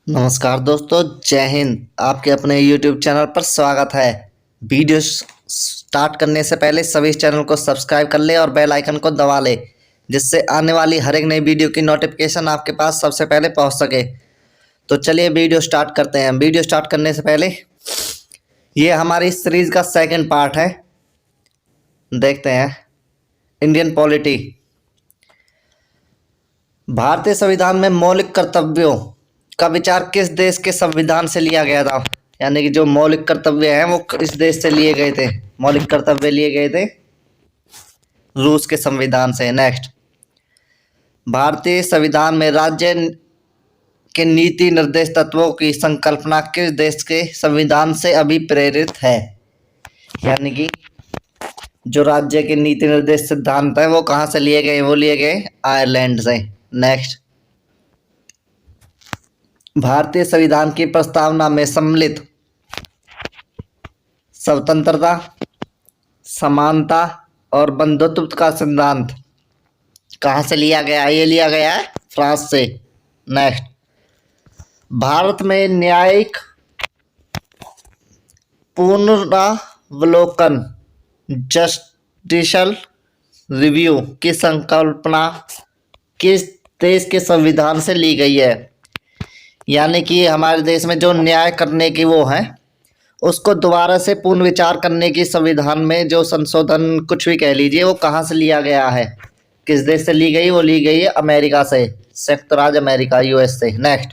नमस्कार दोस्तों, जय हिंद। आपके अपने YouTube चैनल पर स्वागत है। वीडियो स्टार्ट करने से पहले सभी इस चैनल को सब्सक्राइब कर ले और बेल आइकन को दबा ले, जिससे आने वाली हर एक नई वीडियो की नोटिफिकेशन आपके पास सबसे पहले पहुंच सके। तो चलिए वीडियो स्टार्ट करते हैं। वीडियो स्टार्ट करने से पहले ये हमारी सीरीज का सेकंड पार्ट है। देखते हैं इंडियन पॉलिटी। भारतीय संविधान में मौलिक कर्तव्यों का विचार किस देश के संविधान से लिया गया था? यानी कि जो मौलिक कर्तव्य हैं वो इस देश से लिए गए थे। मौलिक कर्तव्य लिए गए थे रूस के संविधान से। नेक्स्ट, भारतीय संविधान में राज्य के नीति निर्देश तत्वों की संकल्पना किस देश के संविधान से अभिप्रेरित है? यानी कि जो राज्य के नीति निर्देश सिद्धांत है वो कहाँ से लिए गए? वो लिए गए आयरलैंड से। नेक्स्ट, भारतीय संविधान की प्रस्तावना में सम्मिलित स्वतंत्रता, समानता और बंधुत्व का सिद्धांत कहाँ से लिया गया? ये लिया गया है फ्रांस से। नेक्स्ट, भारत में न्यायिक पुनरावलोकन जस्टिशियल रिव्यू की संकल्पना किस देश के संविधान से ली गई है? यानी कि हमारे देश में जो न्याय करने की वो है उसको दोबारा से पुनः विचार करने की संविधान में जो संशोधन कुछ भी कह लीजिए वो कहाँ से लिया गया है? किस देश से ली गई? वो ली गई है अमेरिका से, संयुक्त राज्य अमेरिका, यूएस से। नेक्स्ट,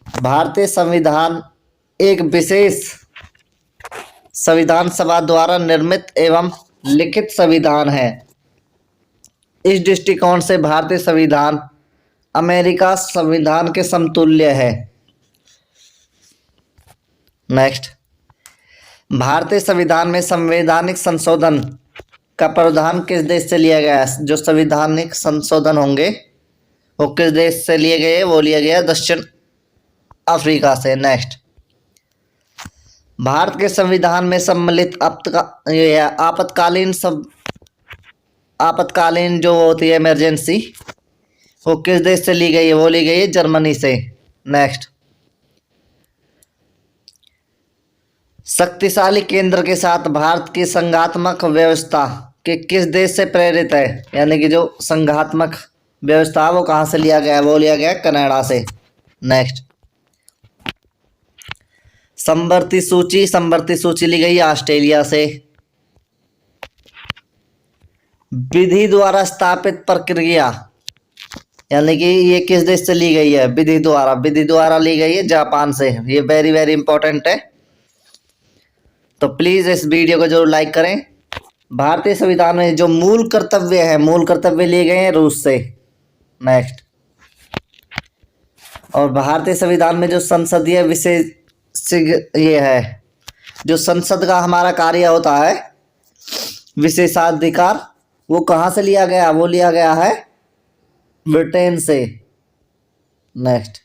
भारतीय संविधान एक विशेष संविधान सभा द्वारा निर्मित एवं लिखित संविधान है। इस दृष्टिकोण से भारतीय संविधान अमेरिका संविधान के समतुल्य है। नेक्स्ट, भारतीय संविधान में संवैधानिक संशोधन का प्रावधान किस देश से लिया गया है? जो संवैधानिक संशोधन होंगे वो किस देश से लिए गए? वो लिया गया दक्षिण अफ्रीका से। नेक्स्ट, भारत के संविधान में सम्मिलित आपातकालीन जो होती है इमरजेंसी, वो किस देश से ली गई है? वो ली गई है जर्मनी से। नेक्स्ट, शक्तिशाली केंद्र के साथ भारत की संघात्मक व्यवस्था के किस देश से प्रेरित है? यानी कि जो संघात्मक व्यवस्था वो कहाँ से लिया गया? वो लिया गया कनाडा से। नेक्स्ट, समवर्ती सूची ली गई ऑस्ट्रेलिया से। विधि द्वारा स्थापित प्रक्रिया, यानी कि ये किस देश से ली गई है? विधि द्वारा ली गई है जापान से। ये वेरी वेरी इंपॉर्टेंट है, तो प्लीज इस वीडियो को जरूर लाइक करें। भारतीय संविधान में जो मूल कर्तव्य लिए गए हैं रूस से। नेक्स्ट, और भारतीय संविधान में जो संसदीय विशेष ये है, जो संसद का हमारा कार्य होता है विशेषाधिकार, वो कहाँ से लिया गया? वो लिया गया है ब्रिटेन से। नेक्स्ट,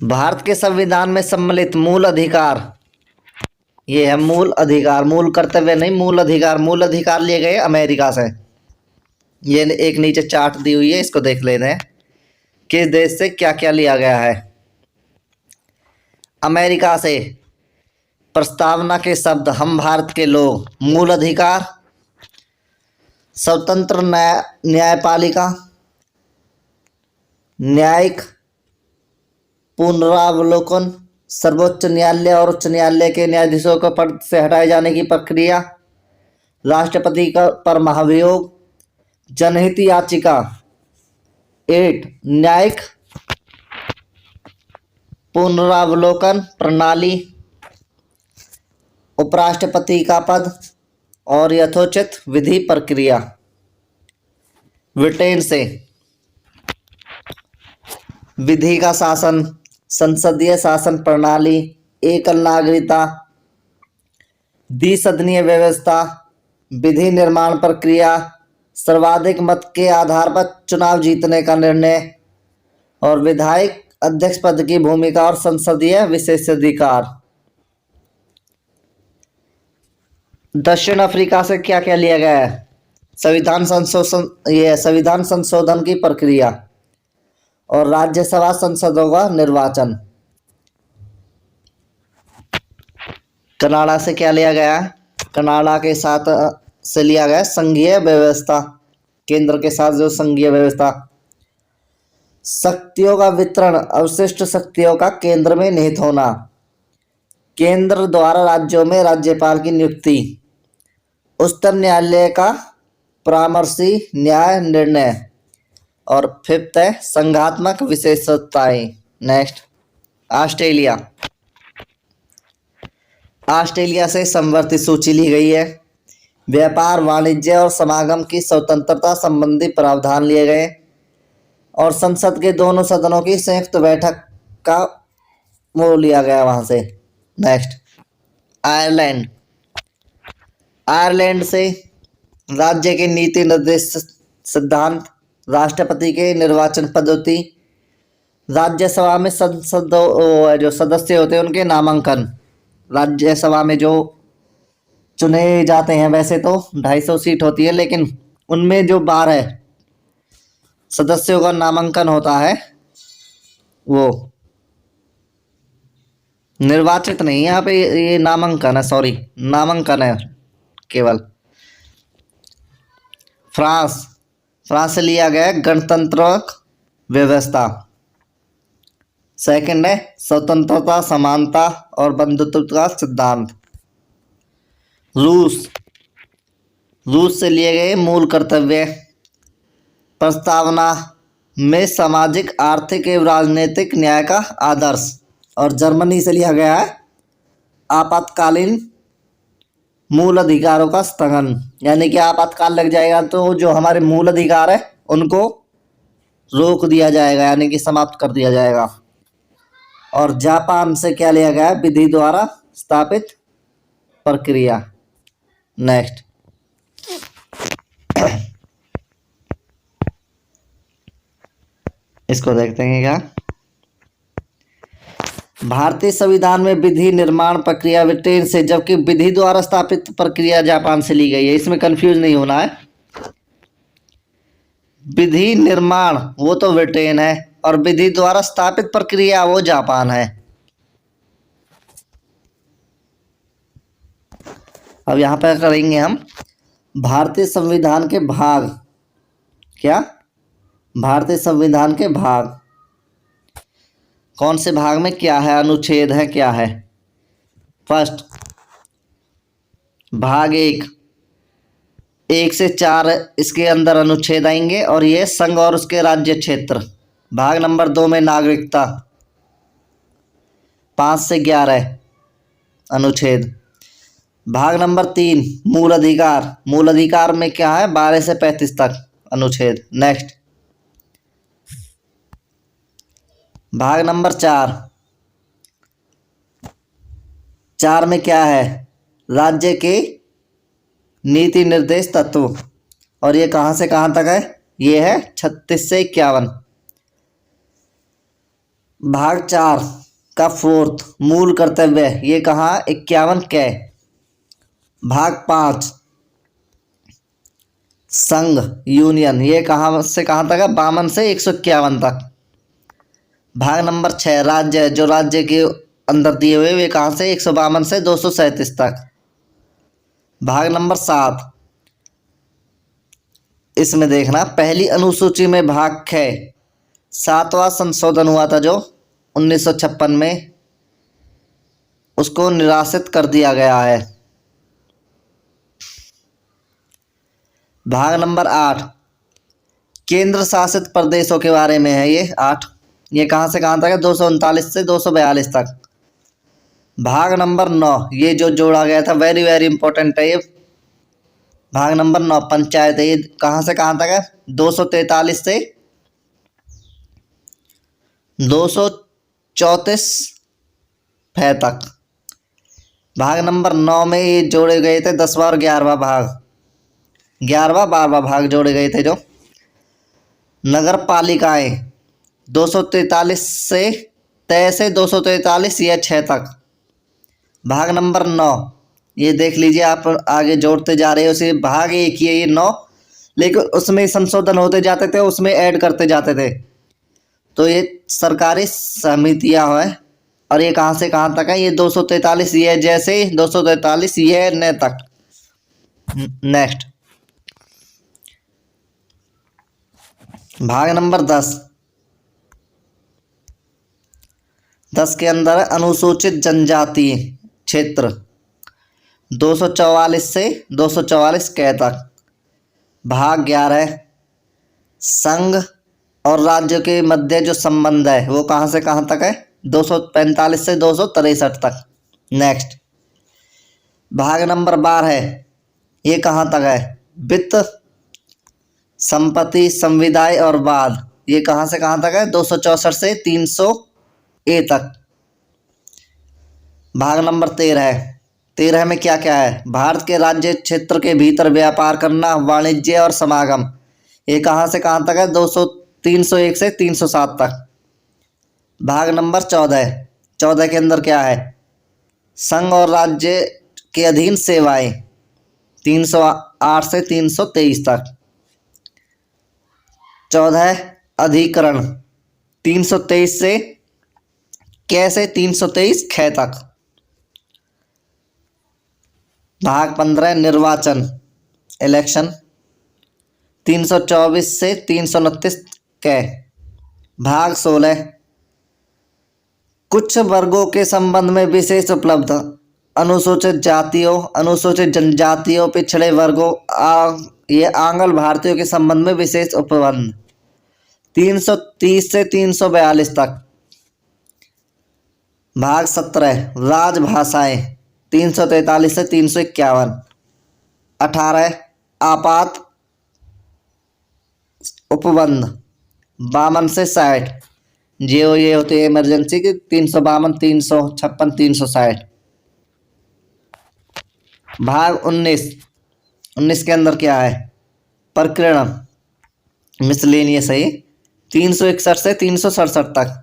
भारत के संविधान में सम्मिलित मूल अधिकार, ये है मूल अधिकार, मूल कर्तव्य नहीं, मूल अधिकार लिए गए अमेरिका से। ये एक नीचे चार्ट दी हुई है, इसको देख लेते हैं किस देश से क्या क्या लिया गया है। अमेरिका से प्रस्तावना के शब्द हम भारत के लोग, मूल अधिकार, स्वतंत्र न्यायपालिका, न्यायिक पुनरावलोकन, सर्वोच्च न्यायालय और उच्च न्यायालय के न्यायाधीशों को पद से हटाए जाने की प्रक्रिया, राष्ट्रपति का पर महाभियोग, जनहित याचिका 8, न्यायिक पुनरावलोकन प्रणाली, उपराष्ट्रपति का पद और यथोचित विधि प्रक्रिया। ब्रिटेन से विधि का शासन, संसदीय शासन प्रणाली, एकल नागरिकता, द्विसदनीय व्यवस्था, विधि निर्माण प्रक्रिया, सर्वाधिक मत के आधार पर चुनाव जीतने का निर्णय और विधायक अध्यक्ष पद की भूमिका और संसदीय विशेषाधिकार। दक्षिण अफ्रीका से क्या क्या लिया गया है? संविधान संशोधन, ये है संविधान संशोधन की प्रक्रिया और राज्यसभा संसदों का निर्वाचन। कनाडा से क्या लिया गया है? कनाडा के साथ से लिया गया संघीय व्यवस्था, केंद्र के साथ जो संघीय व्यवस्था। शक्तियों का वितरण, अवशिष्ट शक्तियों का केंद्र में निहित होना। केंद्र द्वारा राज्यों में राज्यपाल की नियुक्ति। उच्चतम न्यायालय का परामर्शी न्याय निर्णय। और फिफ्थ है संघात्मक विशेषताएं। Next, Australia. ऑस्ट्रेलिया से समवर्ती सूची ली गई है। व्यापार, वाणिज्य और समागम की स्वतंत्रता संबंधी प्रावधान लिए गए और संसद के दोनों सदनों की संयुक्त बैठक का वो लिया गया वहां से। Next, Ireland. आयरलैंड से राज्य के नीति निर्देश सिद्धांत, राष्ट्रपति के निर्वाचन पद्धति, राज्यसभा में संसद जो सदस्य होते हैं उनके नामांकन। राज्यसभा में जो चुने जाते हैं, वैसे तो 250 सीट होती है, लेकिन उनमें जो 12 सदस्यों का नामांकन होता है, वो निर्वाचित नहीं, यहाँ पे ये नामांकन है, सॉरी नामांकन है केवल। फ्रांस। फ्रांस से लिया गया गणतंत्र व्यवस्था। सेकंड है स्वतंत्रता, समानता और बंधुत्व का सिद्धांत। रूस। रूस से लिए गए मूल कर्तव्य, प्रस्तावना में सामाजिक, आर्थिक एवं राजनीतिक न्याय का आदर्श। और जर्मनी से लिया गया है आपातकालीन मूल अधिकारों का स्थगन, यानी कि आपातकाल लग जाएगा तो जो हमारे मूल अधिकार है उनको रोक दिया जाएगा, यानी कि समाप्त कर दिया जाएगा। और जापान से क्या लिया गया है? विधि द्वारा स्थापित प्रक्रिया। नेक्स्ट, इसको देखते हैं क्या। भारतीय संविधान में विधि निर्माण प्रक्रिया ब्रिटेन से, जबकि विधि द्वारा स्थापित प्रक्रिया जापान से ली गई है। इसमें कंफ्यूज नहीं होना है। विधि निर्माण वो तो ब्रिटेन है और विधि द्वारा स्थापित प्रक्रिया वो जापान है। अब यहां पर करेंगे हम भारतीय संविधान के भाग। क्या? भारतीय संविधान के भाग कौन से भाग में क्या है, अनुच्छेद है, क्या है। फर्स्ट, भाग 1 से 4 इसके अंदर अनुच्छेद आएंगे और ये संघ और उसके राज्य क्षेत्र। भाग नंबर 2 में नागरिकता, 5 से 11 अनुच्छेद। भाग नंबर 3 मूल अधिकार। मूल अधिकार में क्या है? 12 से 35 तक अनुच्छेद। नेक्स्ट, भाग नंबर 4 में क्या है? राज्य के नीति निर्देश तत्व, और ये कहाँ से कहाँ तक है? ये है 36 से 51। भाग 4 का 4th मूल कर्तव्य, ये कहाँ? 51 के। भाग 5 संघ, यूनियन, ये कहाँ से कहाँ तक है? 52 से 151 तक। भाग नंबर 6 राज्य, जो राज्य के अंदर दिए हुए वे कहाँ से? 152 से 237 तक। भाग नंबर 7, इसमें देखना पहली अनुसूची में भाग 6 7वां संशोधन हुआ था जो 1956 में, उसको निराशित कर दिया गया है। भाग नंबर 8 केंद्र शासित प्रदेशों के बारे में है। ये 8, ये कहाँ से कहाँ तक है? 239 से 242 तक। भाग नंबर 9 ये जो जोड़ा गया था, वेरी वेरी इंपॉर्टेंट है ये। भाग नंबर 9 पंचायत है। ये कहाँ से कहाँ तक है? 243 से 234 तक। भाग नंबर 9 में ये जोड़े गए थे 10वां और 11वां भाग, 11वां 12वां भाग जोड़े गए थे। जो नगर पालिकाएं 243 से 23 से 243 या 6 तक। भाग नंबर 9 ये देख लीजिए, आप आगे जोड़ते जा रहे हो, उसे भाग एक ही है ये 9, लेकिन उसमें संशोधन होते जाते थे, उसमें ऐड करते जाते थे। तो ये सरकारी समितियां हैं। और ये कहाँ से कहाँ तक है? ये 243 ये जैसे 243 ये न तक। नेक्स्ट भाग नंबर 10। 10 के अंदर है अनुसूचित जनजाति क्षेत्र 244 से 244 क तक। भाग 11 संघ और राज्य के मध्य जो संबंध है वो कहाँ से कहाँ तक है? 245 से 263 तक। नेक्स्ट भाग नंबर 12 ये कहाँ तक है? वित्त, संपत्ति, संविदाय और वाद, ये कहाँ से कहाँ तक है? 264 से 300 ए तक। भाग नंबर 13 में क्या क्या है? भारत के राज्य क्षेत्र के भीतर व्यापार करना, वाणिज्य और समागम, ये कहाँ से कहाँ तक है? 301 से 307 तक। भाग नंबर 14 के अंदर क्या है? संघ और राज्य के अधीन सेवाएं 308 से 323 तक। 14 अधिकरण 323 से कैसे 323 ख तक। भाग 15 निर्वाचन इलेक्शन 324 से 329 क। भाग 16 कुछ वर्गों के संबंध में विशेष उपलब्ध, अनुसूचित जातियों, अनुसूचित जनजातियों, पिछड़े वर्गों, ये आंग्ल भारतीयों के संबंध में विशेष उपबंध 330 से 342 तक। भाग 17 राजभाषाएं 343 से 351। 18 आपात उपबंध 52 से 60, जो ये होती है इमरजेंसी की 352, 356, 360। भाग 19 के अंदर क्या है? प्रकरण मिसलेनियस है 361 से 367 तक।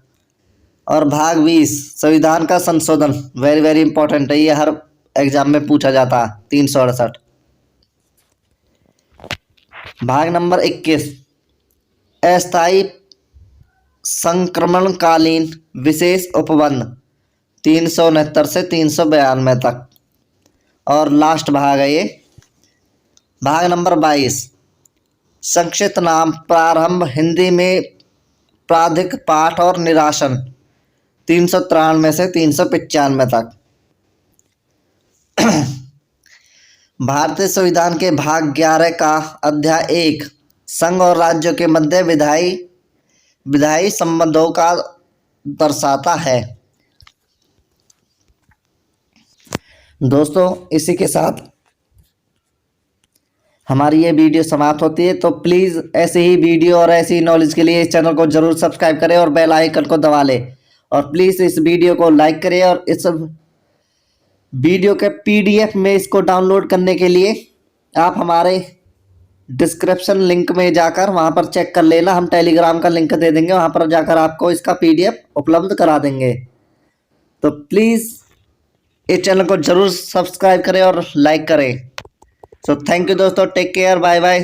और भाग 20 संविधान का संशोधन, वेरी वेरी इंपॉर्टेंट है, ये हर एग्जाम में पूछा जाता है 368। भाग नंबर 21 अस्थायी संक्रमणकालीन विशेष उपबंध 369 से 392 तक। और लास्ट भाग है ये भाग नंबर 22 संक्षिप्त नाम, प्रारंभ, हिंदी में प्राधिक पाठ और निरासन 393 से 395 तक। भारतीय संविधान के भाग 11 का अध्याय 1 संघ और राज्यों के मध्य विधायी संबंधों का दर्शाता है। दोस्तों इसी के साथ हमारी ये वीडियो समाप्त होती है। तो प्लीज़ ऐसे ही वीडियो और ऐसी नॉलेज के लिए इस चैनल को ज़रूर सब्सक्राइब करें और बेल आइकन को दबा लें। और प्लीज़ इस वीडियो को लाइक करें। और इस वीडियो के PDF में इसको डाउनलोड करने के लिए आप हमारे डिस्क्रिप्शन लिंक में जाकर वहाँ पर चेक कर लेना। हम टेलीग्राम का लिंक दे देंगे, वहाँ पर जाकर आपको इसका PDF उपलब्ध करा देंगे। तो प्लीज़ इस चैनल को ज़रूर सब्सक्राइब करें और लाइक करें। सो थैंक यू दोस्तों, टेक केयर, बाय बाय।